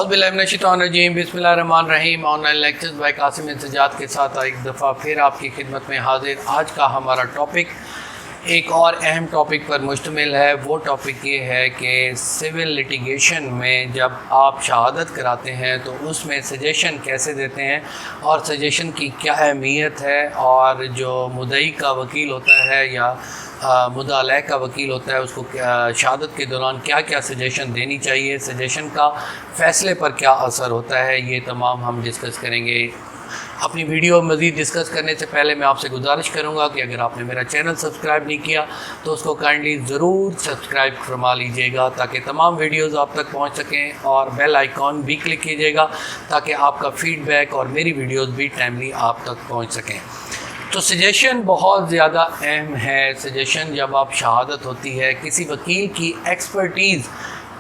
اعوذ باللہ من الشیطان الرجیم، بسم اللہ الرحمن الرحیم۔ Online lectures by Qasim انسجاد کے ساتھ ایک دفعہ پھر آپ کی خدمت میں حاضر۔ آج کا ہمارا ٹاپک ایک اور اہم ٹاپک پر مشتمل ہے۔ وہ ٹاپک یہ ہے کہ سول لٹیگیشن میں جب آپ شہادت کراتے ہیں تو اس میں سجیشن کیسے دیتے ہیں اور سجیشن کی کیا اہمیت ہے، اور جو مدعی کا وکیل ہوتا ہے یا مدعا علیہ کا وکیل ہوتا ہے اس کو شہادت کے دوران کیا کیا سجیشن دینی چاہیے، سجیشن کا فیصلے پر کیا اثر ہوتا ہے، یہ تمام ہم ڈسکس کریں گے۔ اپنی ویڈیو مزید ڈسکس کرنے سے پہلے میں آپ سے گزارش کروں گا کہ اگر آپ نے میرا چینل سبسکرائب نہیں کیا تو اس کو کائنڈلی ضرور سبسکرائب فرما لیجئے گا تاکہ تمام ویڈیوز آپ تک پہنچ سکیں، اور بیل آئیکن بھی کلک کیجئے گا تاکہ آپ کا فیڈ بیک اور میری ویڈیوز بھی ٹائملی آپ تک پہنچ سکیں۔ تو سجیشن بہت زیادہ اہم ہے۔ سجیشن جب آپ شہادت ہوتی ہے، کسی وکیل کی ایکسپرٹیز،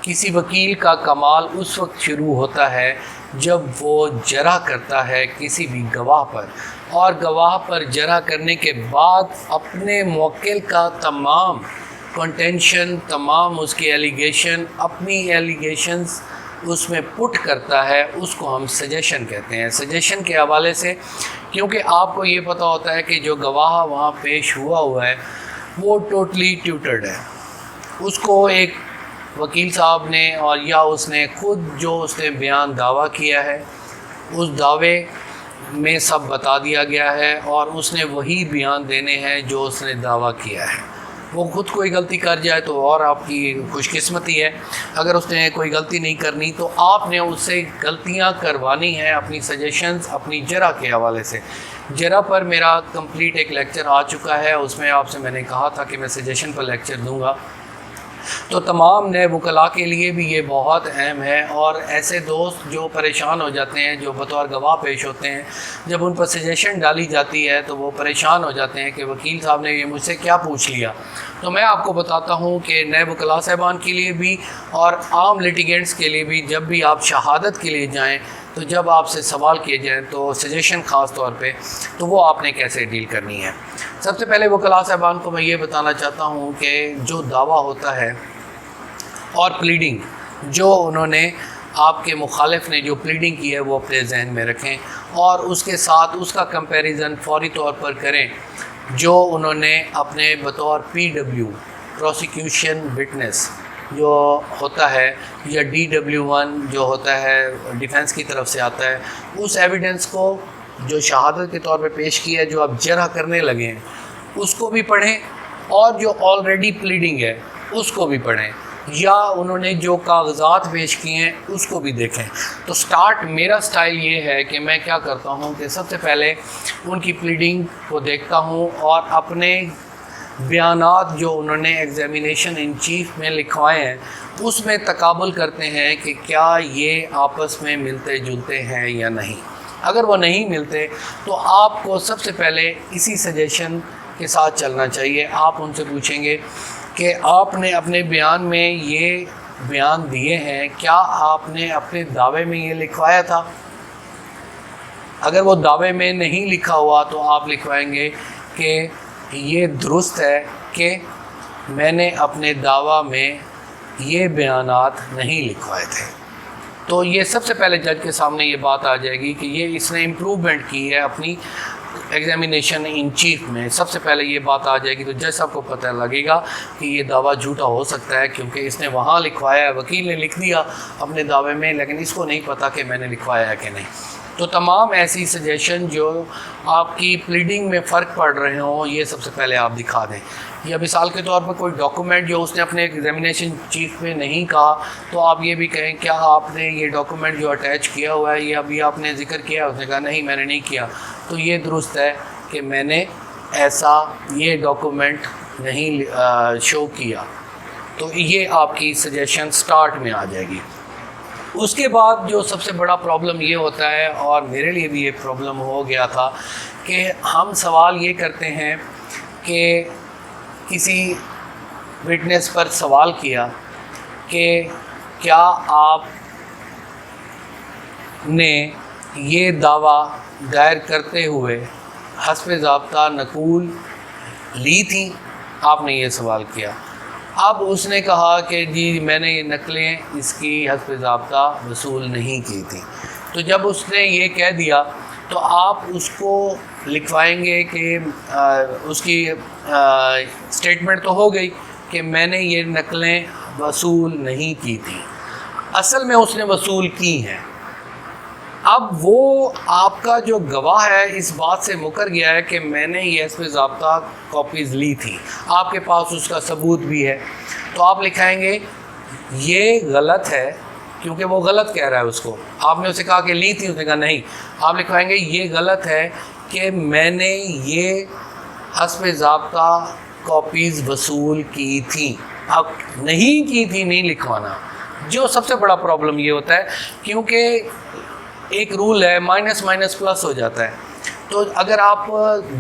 کسی وکیل کا کمال اس وقت شروع ہوتا ہے جب وہ جرح کرتا ہے کسی بھی گواہ پر، اور گواہ پر جرح کرنے کے بعد اپنے موکل کا تمام کنٹینشن، تمام اس کی ایلیگیشن، اپنی ایلیگیشنز اس میں پٹ کرتا ہے، اس کو ہم سجیشن کہتے ہیں۔ سجیشن کے حوالے سے کیونکہ آپ کو یہ پتہ ہوتا ہے کہ جو گواہ وہاں پیش ہوا ہے وہ ٹوٹلی ٹیوٹرڈ ہے، اس کو ایک وکیل صاحب نے اور یا اس نے خود جو اس نے بیان دعویٰ کیا ہے اس دعوے میں سب بتا دیا گیا ہے، اور اس نے وہی بیان دینے ہیں جو اس نے دعویٰ کیا ہے۔ وہ خود کوئی غلطی کر جائے تو اور آپ کی خوش قسمتی ہے، اگر اس نے کوئی غلطی نہیں کرنی تو آپ نے اس سے غلطیاں کروانی ہیں اپنی سجیشنز، اپنی جرح کے حوالے سے۔ جرح پر میرا کمپلیٹ ایک لیکچر آ چکا ہے، اس میں آپ سے میں نے کہا تھا کہ میں سجیشن پر لیکچر دوں گا، تو تمام نئے وکلاء کے لیے بھی یہ بہت اہم ہے۔ اور ایسے دوست جو پریشان ہو جاتے ہیں، جو بطور گواہ پیش ہوتے ہیں، جب ان پر سجیشن ڈالی جاتی ہے تو وہ پریشان ہو جاتے ہیں کہ وکیل صاحب نے یہ مجھ سے کیا پوچھ لیا۔ تو میں آپ کو بتاتا ہوں کہ نئے وکلاء صاحبان کے لیے بھی اور عام لٹیگنٹس کے لیے بھی، جب بھی آپ شہادت کے لیے جائیں تو جب آپ سے سوال کیے جائیں تو سجیشن خاص طور پہ تو وہ آپ نے کیسے ڈیل کرنی ہے۔ سب سے پہلے وکلاء صاحبان کو میں یہ بتانا چاہتا ہوں کہ جو دعویٰ ہوتا ہے اور پلیڈنگ، جو انہوں نے آپ کے مخالف نے جو پلیڈنگ کی ہے وہ اپنے ذہن میں رکھیں، اور اس کے ساتھ اس کا کمپیریزن فوری طور پر کریں جو انہوں نے اپنے بطور PW پروسیکیوشن وٹنس جو ہوتا ہے، یا DW1 جو ہوتا ہے ڈیفنس کی طرف سے آتا ہے، اس ایویڈنس کو جو شہادت کے طور پہ پیش کیا ہے، جو آپ جرح کرنے لگے ہیں، اس کو بھی پڑھیں، اور جو آلریڈی پلیڈنگ ہے اس کو بھی پڑھیں، یا انہوں نے جو کاغذات پیش کیے ہیں اس کو بھی دیکھیں۔ تو میرا سٹائل یہ ہے کہ میں کیا کرتا ہوں کہ سب سے پہلے ان کی پلیڈنگ کو دیکھتا ہوں، اور اپنے بیانات جو انہوں نے ایگزامینیشن ان چیف میں لکھوائے ہیں اس میں تقابل کرتے ہیں کہ کیا یہ آپس میں ملتے جلتے ہیں یا نہیں۔ اگر وہ نہیں ملتے تو آپ کو سب سے پہلے اسی سجیشن کے ساتھ چلنا چاہیے۔ آپ ان سے پوچھیں گے کہ آپ نے اپنے بیان میں یہ بیان دیے ہیں، کیا آپ نے اپنے دعوے میں یہ لکھوایا تھا؟ اگر وہ دعوے میں نہیں لکھا ہوا تو آپ لکھوائیں گے کہ یہ درست ہے کہ میں نے اپنے دعویٰ میں یہ بیانات نہیں لکھوائے تھے۔ تو یہ سب سے پہلے جج کے سامنے یہ بات آ جائے گی کہ یہ اس نے امپروومنٹ کی ہے اپنی ایگزامینیشن ان چیف میں، سب سے پہلے یہ بات آ جائے گی، تو جج صاحب کو پتہ لگے گا کہ یہ دعویٰ جھوٹا ہو سکتا ہے کیونکہ اس نے وہاں لکھوایا ہے، وکیل نے لکھ دیا اپنے دعوے میں، لیکن اس کو نہیں پتہ کہ میں نے لکھوایا ہے کہ نہیں۔ تو تمام ایسی سجیشن جو آپ کی پلیڈنگ میں فرق پڑ رہے ہوں یہ سب سے پہلے آپ دکھا دیں۔ یا مثال کے طور پر کوئی ڈاکومنٹ جو اس نے اپنے ایگزامینیشن چیف میں نہیں کہا تو آپ یہ بھی کہیں کیا آپ نے یہ ڈاکومنٹ جو اٹیچ کیا ہوا ہے یہ ابھی آپ نے ذکر کیا؟ اس نے کہا نہیں میں نے نہیں کیا، تو یہ درست ہے کہ میں نے ایسا یہ ڈاکومنٹ نہیں شو کیا۔ تو یہ آپ کی سجیشن سٹارٹ میں آ جائے گی۔ اس کے بعد جو سب سے بڑا پرابلم یہ ہوتا ہے، اور میرے لیے بھی یہ پرابلم ہو گیا تھا، کہ ہم سوال یہ کرتے ہیں کہ کسی وٹنس پر سوال کیا کہ کیا آپ نے یہ دعویٰ دائر کرتے ہوئے حسب ضابطہ نقول لی تھی؟ آپ نے یہ سوال کیا۔ اب اس نے کہا کہ جی میں نے یہ نقلیں اس کی حسب ضابطہ وصول نہیں کی تھی. تو جب اس نے یہ کہہ دیا تو آپ اس کو لکھوائیں گے کہ اس کی اسٹیٹمنٹ تو ہو گئی کہ میں نے یہ نقلیں وصول نہیں کی تھی، اصل میں اس نے وصول کی ہیں. اب وہ آپ کا جو گواہ ہے اس بات سے مکر گیا ہے کہ میں نے یہ حسب ضابطہ کاپیز لی تھی، آپ کے پاس اس کا ثبوت بھی ہے. تو آپ لکھائیں گے یہ غلط ہے، کیونکہ وہ غلط کہہ رہا ہے اس کو. آپ نے اسے کہا کہ لی تھی، اس نے کہا نہیں. آپ لکھوائیں گے یہ غلط ہے کہ میں نے یہ حسب ضابطہ کاپیز وصول کی تھیں. اب نہیں کی تھی نہیں لکھوانا. جو سب سے بڑا پرابلم یہ ہوتا ہے کیونکہ ایک رول ہے مائنس مائنس پلس ہو جاتا ہے. تو اگر آپ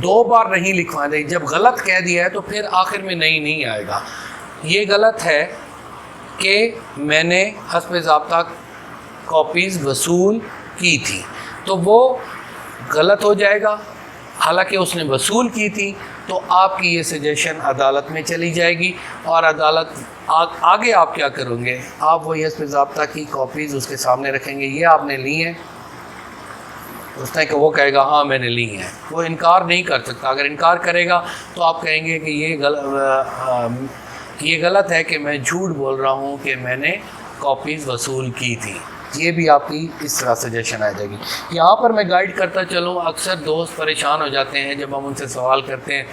2 بار نہیں لکھوائیں دیں، جب غلط کہہ دیا ہے تو پھر آخر میں نہیں آئے گا. یہ غلط ہے کہ میں نے حسب ضابطہ کاپیز وصول کی تھی، تو وہ غلط ہو جائے گا. حالانکہ اس نے وصول کی تھی تو آپ کی یہ سجیشن عدالت میں چلی جائے گی، اور عدالت آگے آپ کیا کریں گے؟ آپ وہی حسب ضابطہ کی کاپیز اس کے سامنے رکھیں گے، یہ آپ نے لی ہیں. اس نے کہ وہ کہے گا ہاں میں نے لی ہیں. وہ انکار نہیں کر سکتا. اگر انکار کرے گا تو آپ کہیں گے کہ یہ غلط ہے کہ میں جھوٹ بول رہا ہوں کہ میں نے کاپیز وصول کی تھی. یہ بھی آپ کی اس طرح سجیشن آ جائے گی. یہاں پر میں گائیڈ کرتا چلوں، اکثر دوست پریشان ہو جاتے ہیں جب ہم ان سے سوال کرتے ہیں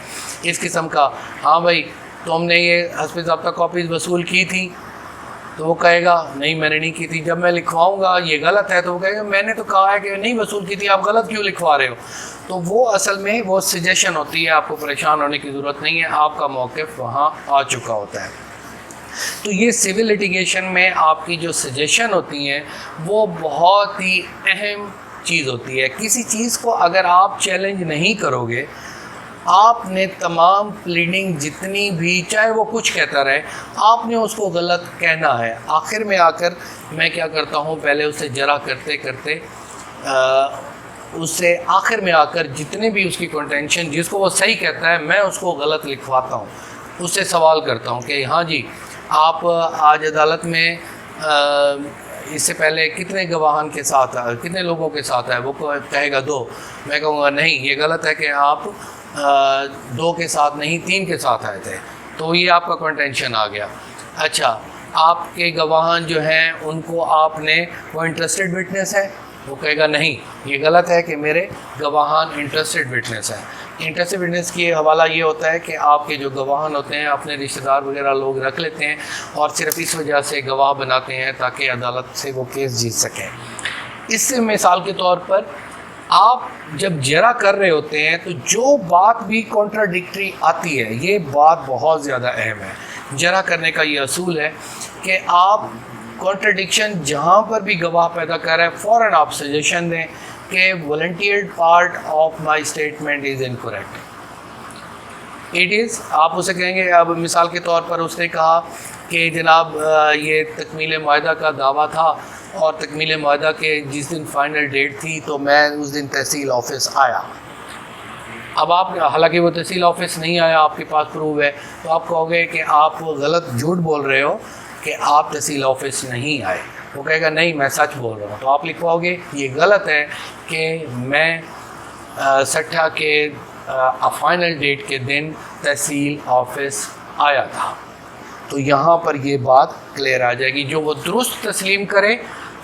اس قسم کا، ہاں بھائی تم نے یہ حسب ضابطہ کاپیز وصول کی تھی؟ تو وہ کہے گا نہیں میں نے نہیں کی تھی. جب میں لکھواؤں گا یہ غلط ہے تو وہ کہے گا میں نے تو کہا ہے کہ نہیں وصول کی تھی، آپ غلط کیوں لکھوا رہے ہو؟ تو وہ اصل میں وہ سجیشن ہوتی ہے. آپ کو پریشان ہونے کی ضرورت نہیں ہے، آپ کا موقف وہاں آ چکا ہوتا ہے. تو یہ سول لیٹیگیشن میں آپ کی جو سجیشن ہوتی ہیں وہ بہت ہی اہم چیز ہوتی ہے. کسی چیز کو اگر آپ چیلنج نہیں کرو گے، آپ نے تمام پلیڈنگ جتنی بھی، چاہے وہ کچھ کہتا رہے، آپ نے اس کو غلط کہنا ہے. آخر میں آ کر میں کیا کرتا ہوں، پہلے اسے جرا کرتے کرتے اس سے آخر میں آ کر جتنے بھی اس کی کنٹینشن جس کو وہ صحیح کہتا ہے میں اس کو غلط لکھواتا ہوں. اس سے سوال کرتا ہوں کہ ہاں جی آپ آج عدالت میں اس سے پہلے کتنے گواہان کے ساتھ کتنے لوگوں کے ساتھ آئے؟ وہ کہے گا 2. میں کہوں گا نہیں یہ غلط ہے کہ آپ 2 کے ساتھ نہیں 3 کے ساتھ آئے تھے. تو یہ آپ کا کنٹینشن آ گیا. اچھا آپ کے گواہان جو ہیں ان کو آپ نے وہ انٹرسٹڈ وٹنس ہے؟ وہ کہے گا نہیں یہ غلط ہے کہ میرے گواہان انٹرسٹڈ وٹنس ہیں. انٹرسٹڈ وٹنس کی حوالہ یہ ہوتا ہے کہ آپ کے جو گواہان ہوتے ہیں اپنے رشتہ دار وغیرہ لوگ رکھ لیتے ہیں اور صرف اس وجہ سے گواہ بناتے ہیں تاکہ عدالت سے وہ کیس جیت سکیں. اس سے مثال کے طور پر آپ جب جرا کر رہے ہوتے ہیں تو جو بات بھی کانٹراڈکٹری آتی ہے، یہ بات بہت زیادہ اہم ہے. جرا کرنے کا یہ اصول ہے کہ آپ کانٹراڈکشن جہاں پر بھی گواہ پیدا کر رہے ہیں فوراً آپ سجیشن دیں کہ volunteered part of my statement is incorrect. It is. آپ اسے کہیں گے، اب مثال کے طور پر اس نے کہا کہ جناب یہ تکمیل معاہدہ کا دعویٰ تھا اور تکمیل معاہدہ کے جس دن فائنل ڈیٹ تھی تو میں اس دن تحصیل آفس آیا. اب آپ حالانکہ وہ تحصیل آفس نہیں آیا، آپ کے پاس پروف ہے، تو آپ کہو گے کہ آپ غلط جھوٹ بول رہے ہو کہ آپ تحصیل آفس نہیں آئے. وہ کہے گا نہیں میں سچ بول رہا ہوں. تو آپ لکھواؤ گے یہ غلط ہے کہ میں سٹھا کے فائنل ڈیٹ کے دن تحصیل آفس آیا تھا. تو یہاں پر یہ بات کلیئر آ جائے گی. جو وہ درست تسلیم کرے،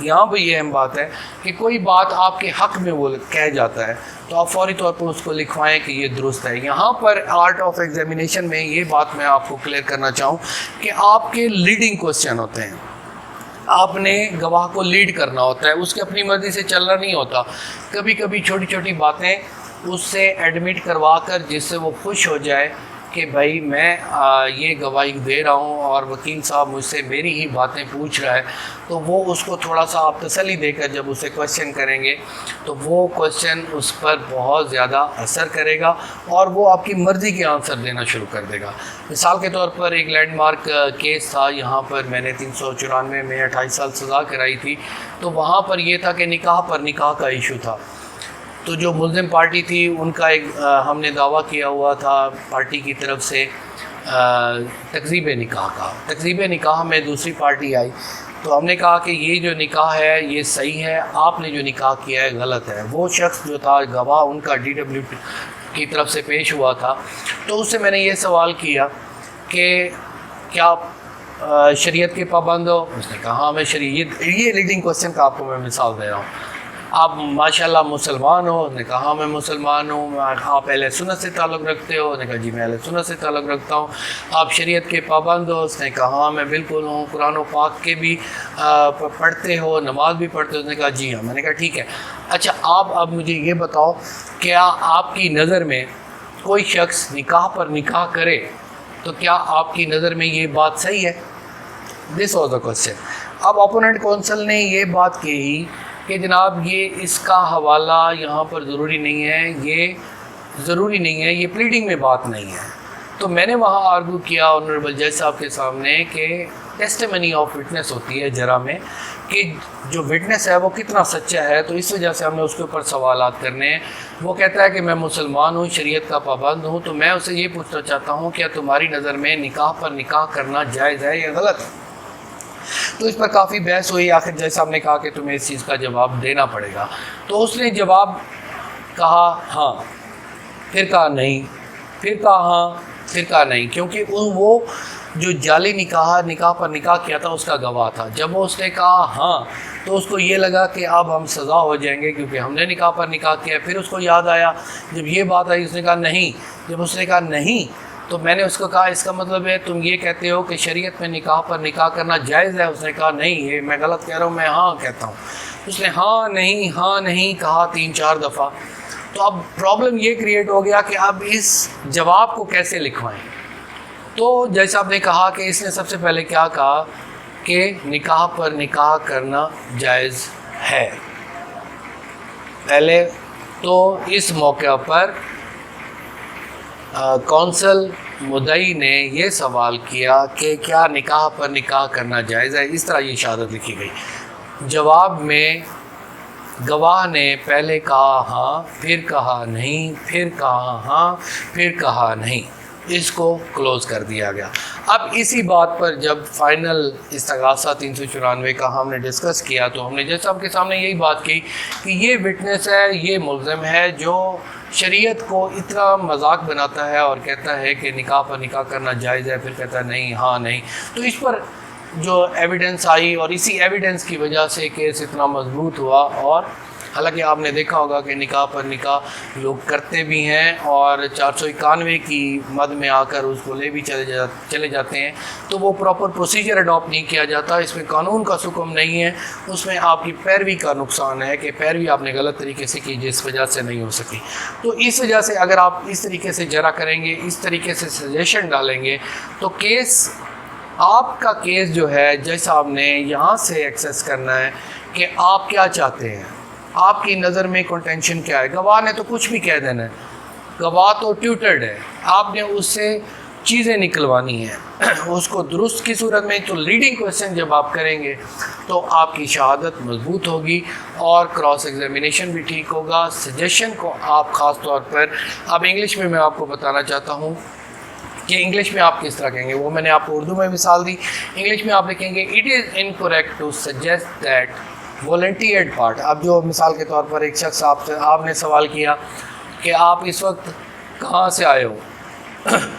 یہاں پہ یہ اہم بات ہے کہ کوئی بات آپ کے حق میں وہ کہہ جاتا ہے تو آپ فوری طور پر اس کو لکھوائیں کہ یہ درست ہے. یہاں پر آرٹ آف ایگزامینیشن میں یہ بات میں آپ کو کلیئر کرنا چاہوں کہ آپ کے لیڈنگ کوسچن ہوتے ہیں. آپ نے گواہ کو لیڈ کرنا ہوتا ہے، اس کی اپنی مرضی سے چلنا نہیں ہوتا. کبھی کبھی چھوٹی چھوٹی باتیں اس سے ایڈمٹ کروا کر جس سے وہ خوش ہو جائے کہ بھائی میں یہ گواہی دے رہا ہوں اور وکیل صاحب مجھ سے میری ہی باتیں پوچھ رہا ہے، تو وہ اس کو تھوڑا سا آپ تسلی دے کر جب اسے کوشچن کریں گے تو وہ کوشچن اس پر بہت زیادہ اثر کرے گا اور وہ آپ کی مرضی کے آنسر دینا شروع کر دے گا. مثال کے طور پر ایک لینڈ مارک کیس تھا، یہاں پر میں نے 394 میں 28 سال سزا کرائی تھی. تو وہاں پر یہ تھا کہ نکاح پر نکاح کا ایشو تھا. تو جو ملزم پارٹی تھی ان کا ایک ہم نے دعویٰ کیا ہوا تھا پارٹی کی طرف سے تکذیب نکاح کا. تکذیب نکاح میں دوسری پارٹی آئی تو ہم نے کہا کہ یہ جو نکاح ہے یہ صحیح ہے, آپ نے جو نکاح کیا ہے غلط ہے. وہ شخص جو تھا گواہ ان کا DW کی طرف سے پیش ہوا تھا, تو اس سے میں نے یہ سوال کیا کہ کیا آپ شریعت کے پابند ہو؟ اس نے کہا ہاں میں شریعت. یہ لیڈنگ کوسچن کا آپ کو میں مثال دے رہا ہوں. آپ ماشاءاللہ مسلمان ہو؟ اس نے کہا ہاں میں مسلمان ہوں. آپ اہل سنت سے تعلق رکھتے ہو؟ اس نے کہا جی میں اہل سنت سے تعلق رکھتا ہوں. آپ شریعت کے پابند ہو؟ اس نے کہا ہاں میں بالکل ہوں. قرآن و پاک کے بھی پڑھتے ہو, نماز بھی پڑھتے ہو؟ اس نے کہا جی ہاں. میں نے کہا ٹھیک ہے, اچھا آپ اب مجھے یہ بتاؤ کیا آپ کی نظر میں کوئی شخص نکاح پر نکاح کرے تو کیا آپ کی نظر میں یہ بات صحیح ہے؟ This was the question. اب اپوننٹ کونسل نے یہ بات کہی کہ جناب یہ اس کا حوالہ یہاں پر ضروری نہیں ہے, یہ ضروری نہیں ہے, یہ پلیڈنگ میں بات نہیں ہے. تو میں نے وہاں آرگو کیا آنریبل جج صاحب کے سامنے کہ ٹیسٹیمنی آف وٹنس ہوتی ہے جرا میں, کہ جو وٹنس ہے وہ کتنا سچا ہے, تو اس وجہ سے ہم نے اس کے اوپر سوالات کرنے ہیں. وہ کہتا ہے کہ میں مسلمان ہوں, شریعت کا پابند ہوں, تو میں اسے یہ پوچھنا چاہتا ہوں کیا تمہاری نظر میں نکاح پر نکاح کرنا جائز ہے یا غلط ہے؟ تو اس پر کافی بحث ہوئی. آخر جج صاحب نے کہا کہ تمہیں اس چیز کا جواب دینا پڑے گا. تو اس نے جواب کہا ہاں, پھر کہا نہیں, پھر کہا ہاں, پھر کہا نہیں, کیونکہ وہ جو جعلی نکاح پر نکاح کیا تھا اس کا گواہ تھا. جب وہ اس نے کہا ہاں تو اس کو یہ لگا کہ اب ہم سزا ہو جائیں گے کیونکہ ہم نے نکاح پر نکاح کیا. پھر اس کو یاد آیا جب یہ بات آئی, اس نے کہا نہیں. جب اس نے کہا نہیں تو میں نے اس کو کہا اس کا مطلب ہے تم یہ کہتے ہو کہ شریعت میں نکاح پر نکاح کرنا جائز ہے؟ اس نے کہا نہیں, یہ میں غلط کہہ رہا ہوں, میں ہاں کہتا ہوں. اس نے ہاں نہیں کہا 3-4 دفعہ. تو اب پرابلم یہ کریٹ ہو گیا کہ اب اس جواب کو کیسے لکھوائیں. تو جج صاحب نے کہا کہ اس نے سب سے پہلے کیا کہا کہ نکاح پر نکاح کرنا جائز ہے. پہلے تو اس موقع پر کونسل مدعی نے یہ سوال کیا کہ کیا نکاح پر نکاح کرنا جائز ہے. اس طرح یہ شہادت لکھی گئی. جواب میں گواہ نے پہلے کہا ہاں, پھر کہا نہیں, پھر کہا ہاں, پھر کہا نہیں. اس کو کلوز کر دیا گیا. اب اسی بات پر جب فائنل استغاثہ 394 کا ہم نے ڈسکس کیا تو ہم نے جج صاحب کے سامنے یہی بات کی کہ یہ وٹنس ہے, یہ ملزم ہے جو شریعت کو اتنا مذاق بناتا ہے اور کہتا ہے کہ نکاح پر نکاح کرنا جائز ہے, پھر کہتا ہے نہیں, ہاں نہیں. تو اس پر جو ایویڈنس آئی اور اسی ایویڈنس کی وجہ سے کیس اتنا مضبوط ہوا. اور حالانکہ آپ نے دیکھا ہوگا کہ نکاح پر نکاح لوگ کرتے بھی ہیں اور 491 کی مد میں آ کر اس کو لے بھی چلے جاتے ہیں. تو وہ پراپر پروسیجر اڈاپٹ نہیں کیا جاتا, اس میں قانون کا حکم نہیں ہے, اس میں آپ کی پیروی کا نقصان ہے کہ پیروی آپ نے غلط طریقے سے کی جس وجہ سے نہیں ہو سکی. تو اس وجہ سے اگر آپ اس طریقے سے جرا کریں گے, اس طریقے سے سجیشن ڈالیں گے, تو کیس آپ کا کیس جو ہے جج صاحب نے یہاں سے ایکسیس کرنا ہے کہ آپ کیا چاہتے ہیں, آپ کی نظر میں کنٹینشن کیا ہے. گواہ نے تو کچھ بھی کہہ دینا ہے, گواہ تو ٹیوٹرڈ ہے, آپ نے اس سے چیزیں نکلوانی ہیں اس کو درست کی صورت میں. تو لیڈنگ کویسچن جب آپ کریں گے تو آپ کی شہادت مضبوط ہوگی اور کراس ایگزامینیشن بھی ٹھیک ہوگا. سجیشن کو آپ خاص طور پر, اب انگلش میں آپ کو بتانا چاہتا ہوں کہ انگلش میں آپ کس طرح کہیں گے, وہ میں نے آپ کو اردو میں مثال دی. انگلش میں آپ لکھیں گے it is incorrect to suggest that volunteered part. اب جو مثال کے طور پر ایک شخص آپ نے سوال کیا کہ آپ اس وقت کہاں سے آئے ہو,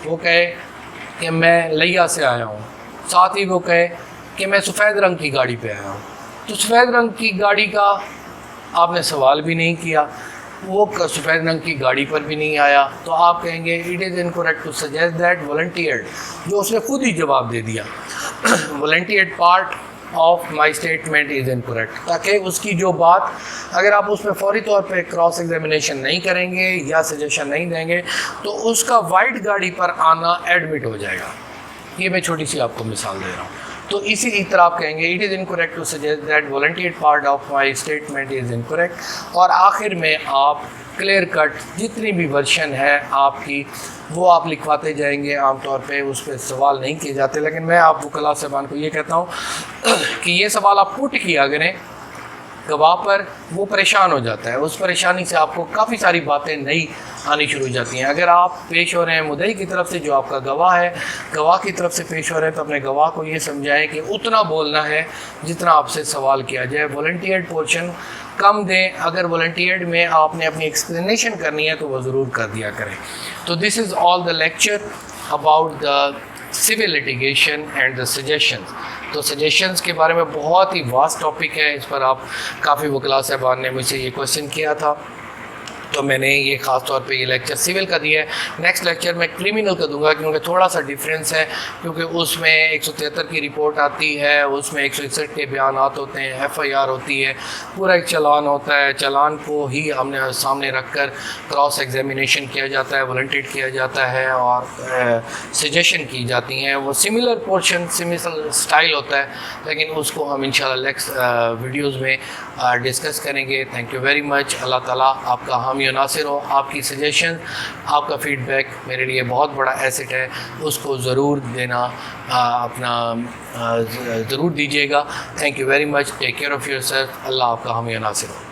وہ کہے کہ میں لیا سے آیا ہوں, ساتھ ہی وہ کہے کہ میں سفید رنگ کی گاڑی پہ آیا ہوں. تو سفید رنگ کی گاڑی کا آپ نے سوال بھی نہیں کیا, وہ سفید رنگ کی گاڑی پر بھی نہیں آیا, تو آپ کہیں گے it is incorrect to suggest that volunteered, جو اس نے خود ہی جواب دے دیا volunteered part of my statement is incorrect, تاکہ اس کی جو بات اگر آپ اس پہ فوری طور پہ کراس ایگزامینیشن نہیں کریں گے یا سجیشن نہیں دیں گے تو اس کا وائٹ گاڑی پر آنا ایڈمٹ ہو جائے گا. یہ میں چھوٹی سی آپ کو مثال دے رہا ہوں. تو اسی طرح آپ کہیں گے it is incorrect to suggest that volunteered part of my statement is incorrect, اور آخر میں آپ کلیئر کٹ جتنی بھی ورشن ہے آپ کی وہ آپ لکھواتے جائیں گے. عام طور پہ اس پہ سوال نہیں کیے جاتے, لیکن میں آپ وکلاء صاحبان کو یہ کہتا ہوں کہ یہ سوال آپ پٹ کیا کریں گواہ پر وہ پریشان ہو جاتا ہے. اس پریشانی سے آپ کو کافی ساری باتیں نئی آنی شروع ہو جاتی ہیں. اگر آپ پیش ہو رہے ہیں مدعی کی طرف سے جو آپ کا گواہ ہے, گواہ کی طرف سے پیش ہو رہے ہیں, تو اپنے گواہ کو یہ سمجھائیں کہ اتنا بولنا ہے جتنا آپ سے سوال کیا جائے. والنٹیئرڈ پورشن کم دیں. اگر والنٹیئرڈ میں آپ نے اپنی ایکسپلینیشن کرنی ہے تو وہ ضرور کر دیا کریں. تو this is all the lecture about the civil litigation and the suggestions. تو سجیشنز کے بارے میں بہت ہی واسٹ ٹاپک ہے. اس پر آپ کافی وکلاء صاحبان نے مجھ سے یہ کویشچن کیا تھا, تو میں نے یہ خاص طور پہ یہ لیکچر سول کا دیا ہے. نیکسٹ لیکچر میں کرمنل کا دوں گا, کیونکہ تھوڑا سا ڈیفرنس ہے, کیونکہ اس میں 173 کی رپورٹ آتی ہے, اس میں 161 کے بیانات ہوتے ہیں, FIR ہوتی ہے, پورا ایک چلان ہوتا ہے. چلان کو ہی ہم نے سامنے رکھ کر کراس ایگزامینیشن کیا جاتا ہے, والنٹیڈ کیا جاتا ہے, اور سجیشن کی جاتی ہیں. وہ سملر پورشن سملر اسٹائل ہوتا ہے, لیکن اس کو ہم انشاءاللہ نیکسٹ ویڈیوز میں ڈسکس کریں گے. Thank you very much. اللہ تعالیٰ آپ کا حامی و ناصر ہو. آپ کی سجیشن, آپ کا فیڈ بیک میرے لیے بہت بڑا ایسٹ ہے, اس کو ضرور دینا, اپنا ضرور دیجیے گا. Thank you very much. Take care of yourself. اللہ آپ کا حامی و ناصر ہو.